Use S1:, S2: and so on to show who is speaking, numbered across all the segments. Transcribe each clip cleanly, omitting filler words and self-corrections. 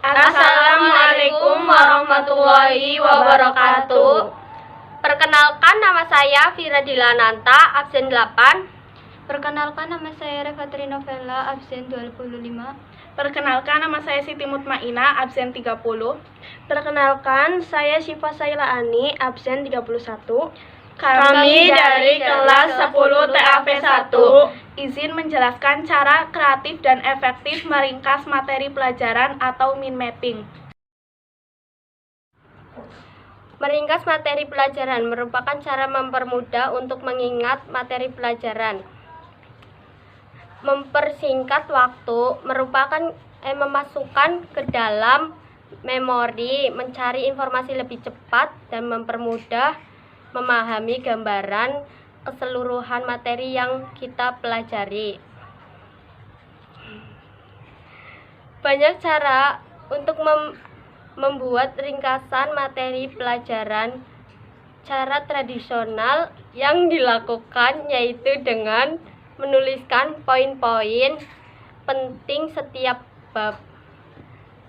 S1: Assalamualaikum warahmatullahi wabarakatuh. Perkenalkan, nama saya Vira Dilananta, absen 8.
S2: Perkenalkan, nama saya Revatri Novella, absen 25.
S3: Perkenalkan, nama saya Siti Mutmaina, absen 30.
S4: Perkenalkan, saya Syifa Saila Ani, absen 31.
S3: Kami dari kelas 10 TAP 1 izin menjelaskan cara kreatif dan efektif meringkas materi pelajaran atau mind mapping.
S1: Meringkas materi pelajaran merupakan cara mempermudah untuk mengingat materi pelajaran. Mempersingkat waktu merupakan memasukkan ke dalam memori, mencari informasi lebih cepat dan mempermudah memahami gambaran keseluruhan materi yang kita pelajari. Banyak cara untuk membuat ringkasan materi pelajaran. Cara tradisional yang dilakukan yaitu dengan menuliskan poin-poin penting setiap bab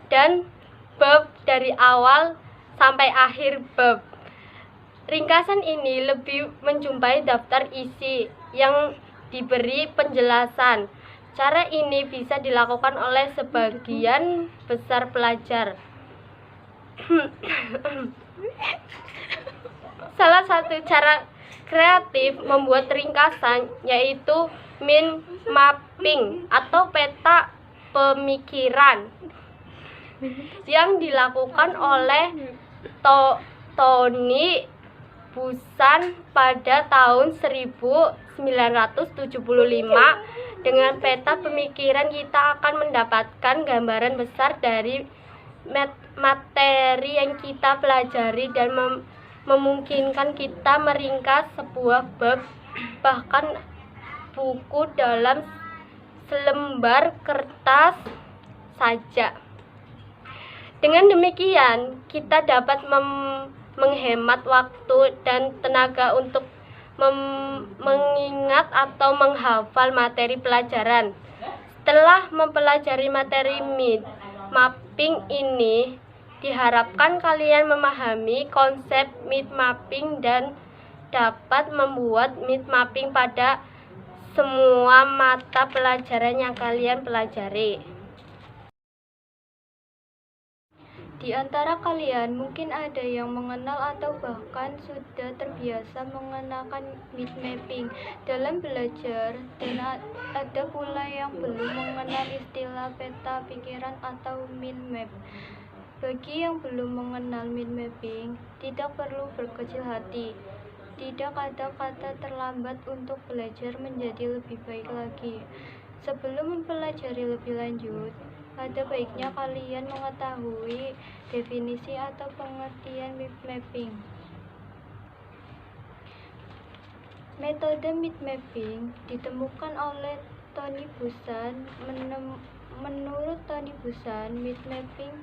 S1: dan bab dari awal sampai akhir bab. Ringkasan ini lebih menjumpai daftar isi yang diberi penjelasan. Cara ini bisa dilakukan oleh sebagian besar pelajar. Salah satu cara kreatif membuat ringkasan yaitu mind mapping atau peta pemikiran yang dilakukan oleh Tony Buzan pada tahun 1975. Dengan peta pemikiran kita akan mendapatkan gambaran besar dari materi yang kita pelajari dan memungkinkan kita meringkas sebuah bab bahkan buku dalam selembar kertas saja. Dengan demikian, kita dapat menghemat waktu dan tenaga untuk mengingat atau menghafal materi pelajaran. Setelah mempelajari materi mind mapping ini, diharapkan kalian memahami konsep mind mapping dan dapat membuat mind mapping pada semua mata pelajaran yang kalian pelajari.
S2: Di antara kalian mungkin ada yang mengenal atau bahkan sudah terbiasa mengenakan mind mapping dalam belajar, dan ada pula yang belum mengenal istilah peta pikiran atau mind map. Bagi yang belum mengenal mind mapping, tidak perlu berkecil hati. Tidak ada kata terlambat untuk belajar menjadi lebih baik lagi. Sebelum mempelajari lebih lanjut, ada baiknya kalian mengetahui definisi atau pengertian mind mapping. Metode mind mapping ditemukan oleh Tony Buzan. Menurut Tony Buzan, mind mapping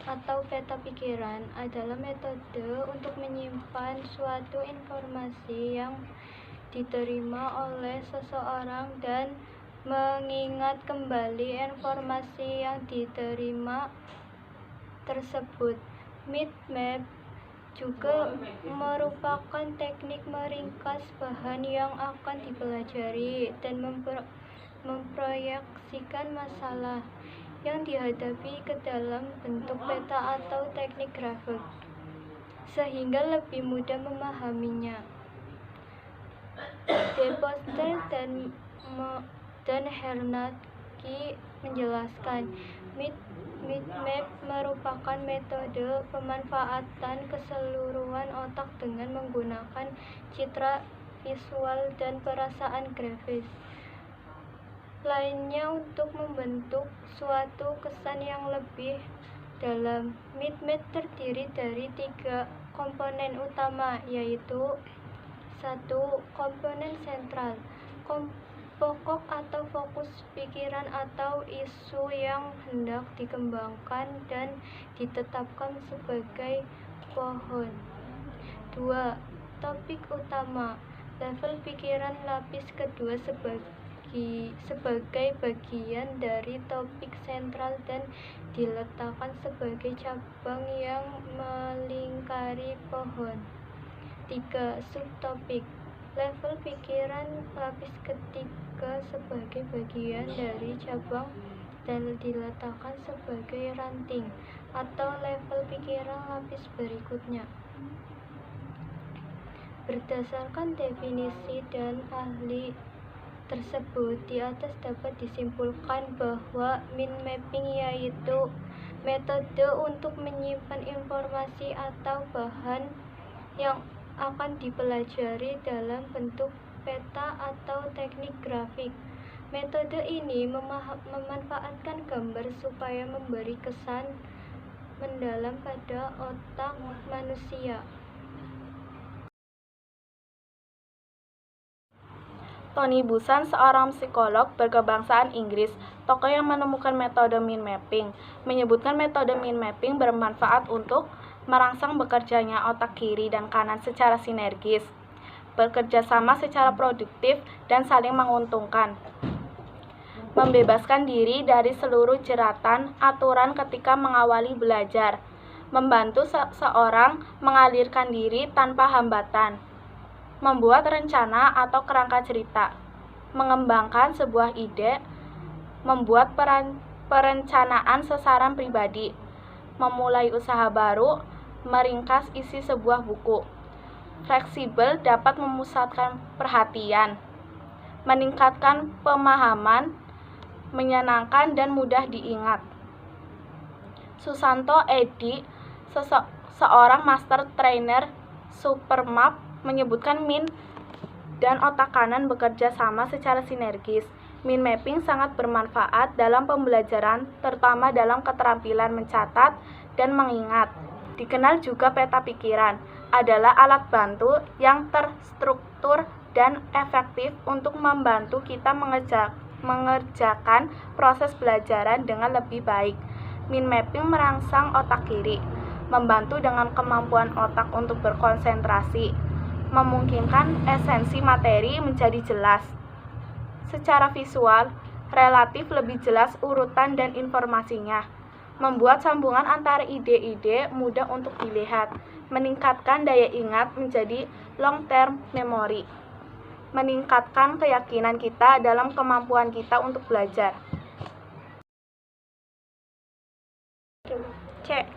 S2: atau peta pikiran adalah metode untuk menyimpan suatu informasi yang diterima oleh seseorang dan mengingat kembali informasi yang diterima tersebut. Mind map juga merupakan teknik meringkas bahan yang akan dipelajari dan memproyeksikan masalah yang dihadapi ke dalam bentuk peta atau teknik grafik, sehingga lebih mudah memahaminya. De Poster dan Hernanke menjelaskan, mind map merupakan metode pemanfaatan keseluruhan otak dengan menggunakan citra visual dan perasaan grafis lainnya untuk membentuk suatu kesan yang lebih dalam. Mind map terdiri dari 3 komponen utama, yaitu 1. Komponen sentral, pokok atau fokus pikiran atau isu yang hendak dikembangkan dan ditetapkan sebagai pohon. 2. Topik utama, level pikiran lapis kedua sebagai bagian dari topik sentral dan diletakkan sebagai cabang yang melingkari pohon. 3. Subtopik. Level pikiran lapis ketiga sebagai bagian dari cabang dan diletakkan sebagai ranting atau level pikiran lapis berikutnya. Berdasarkan definisi dan ahli tersebut, di atas dapat disimpulkan bahwa mind mapping yaitu metode untuk menyimpan informasi atau bahan yang akan dipelajari dalam bentuk peta atau teknik grafik. Metode ini memanfaatkan gambar supaya memberi kesan mendalam pada otak manusia.
S3: Tony Buzan, seorang psikolog berkebangsaan Inggris, tokoh yang menemukan metode mind mapping, menyebutkan metode mind mapping bermanfaat untuk merangsang bekerjanya otak kiri dan kanan secara sinergis, bekerja sama secara produktif dan saling menguntungkan, membebaskan diri dari seluruh jeratan aturan ketika mengawali belajar, membantu seseorang mengalirkan diri tanpa hambatan, membuat rencana atau kerangka cerita, mengembangkan sebuah ide, membuat perencanaan sasaran pribadi, memulai usaha baru, meringkas isi sebuah buku. Fleksibel dapat memusatkan perhatian, meningkatkan pemahaman, menyenangkan dan mudah diingat. Susanto Edi, seorang master trainer Supermap, menyebutkan mind dan otak kanan bekerja sama secara sinergis. Mind mapping sangat bermanfaat dalam pembelajaran, terutama dalam keterampilan mencatat dan mengingat. Dikenal juga peta pikiran, adalah alat bantu yang terstruktur dan efektif untuk membantu kita mengerjakan proses pelajaran dengan lebih baik. Mind mapping merangsang otak kiri, membantu dengan kemampuan otak untuk berkonsentrasi, memungkinkan esensi materi menjadi jelas. Secara visual, relatif lebih jelas urutan dan informasinya, membuat sambungan antara ide-ide mudah untuk dilihat, meningkatkan daya ingat menjadi long-term memory, meningkatkan keyakinan kita dalam kemampuan kita untuk belajar.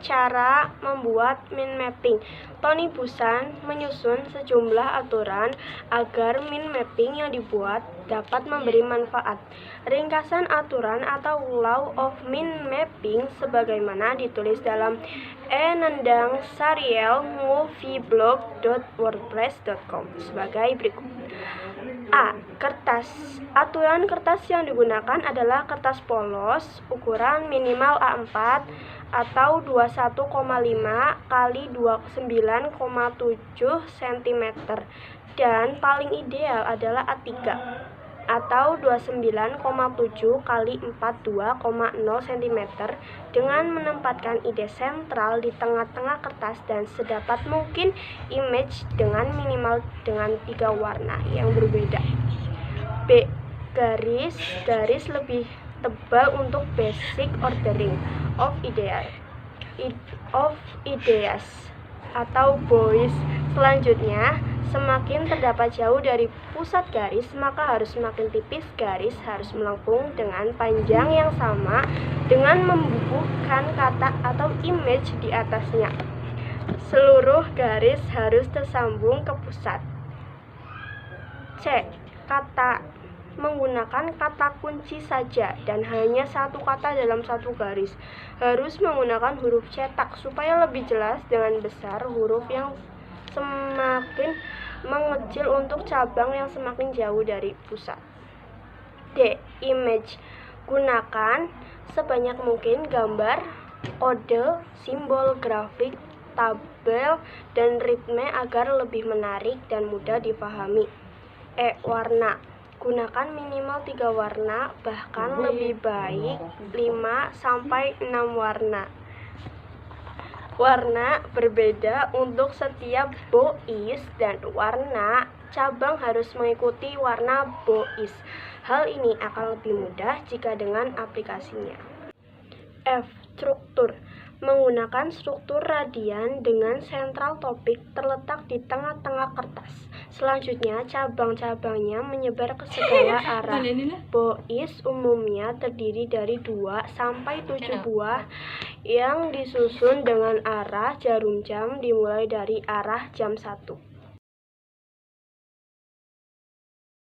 S4: Cara membuat mind mapping. Tony Buzan menyusun sejumlah aturan agar mind mapping yang dibuat dapat memberi manfaat. Ringkasan aturan atau law of mind mapping sebagaimana ditulis dalam enendangsarielmovieblog.wordpress.com sebagai berikut. A. Kertas. Aturan kertas yang digunakan adalah kertas polos ukuran minimal A4 atau 21,5 kali 29,7 cm dan paling ideal adalah A3 atau 29,7 kali 42,0 cm dengan menempatkan ide sentral di tengah-tengah kertas dan sedapat mungkin image dengan minimal dengan 3 warna yang berbeda. B. Garis lebih tebal untuk basic ordering of ideas atau boys. Selanjutnya, semakin terdapat jauh dari pusat garis, maka harus semakin tipis garis harus melengkung dengan panjang yang sama dengan membubuhkan kata atau image di atasnya. Seluruh garis harus tersambung ke pusat. C. Kata. Menggunakan kata kunci saja dan hanya satu kata dalam satu garis. Harus menggunakan huruf cetak supaya lebih jelas dengan besar huruf yang semakin mengecil untuk cabang yang semakin jauh dari pusat. D. Image. Gunakan sebanyak mungkin gambar, kode, simbol, grafik, tabel, dan ritme agar lebih menarik dan mudah dipahami. E. Warna. Gunakan minimal 3 warna, bahkan lebih baik 5-6 warna. Warna berbeda untuk setiap bois dan warna cabang harus mengikuti warna BOIS. Hal ini akan lebih mudah jika dengan aplikasinya. F. Struktur. Menggunakan struktur radian dengan sentral topik terletak di tengah-tengah kertas. Selanjutnya, cabang-cabangnya menyebar ke segala arah. BOIS umumnya terdiri dari 2 sampai 7 buah yang disusun dengan arah jarum jam dimulai dari arah jam 1.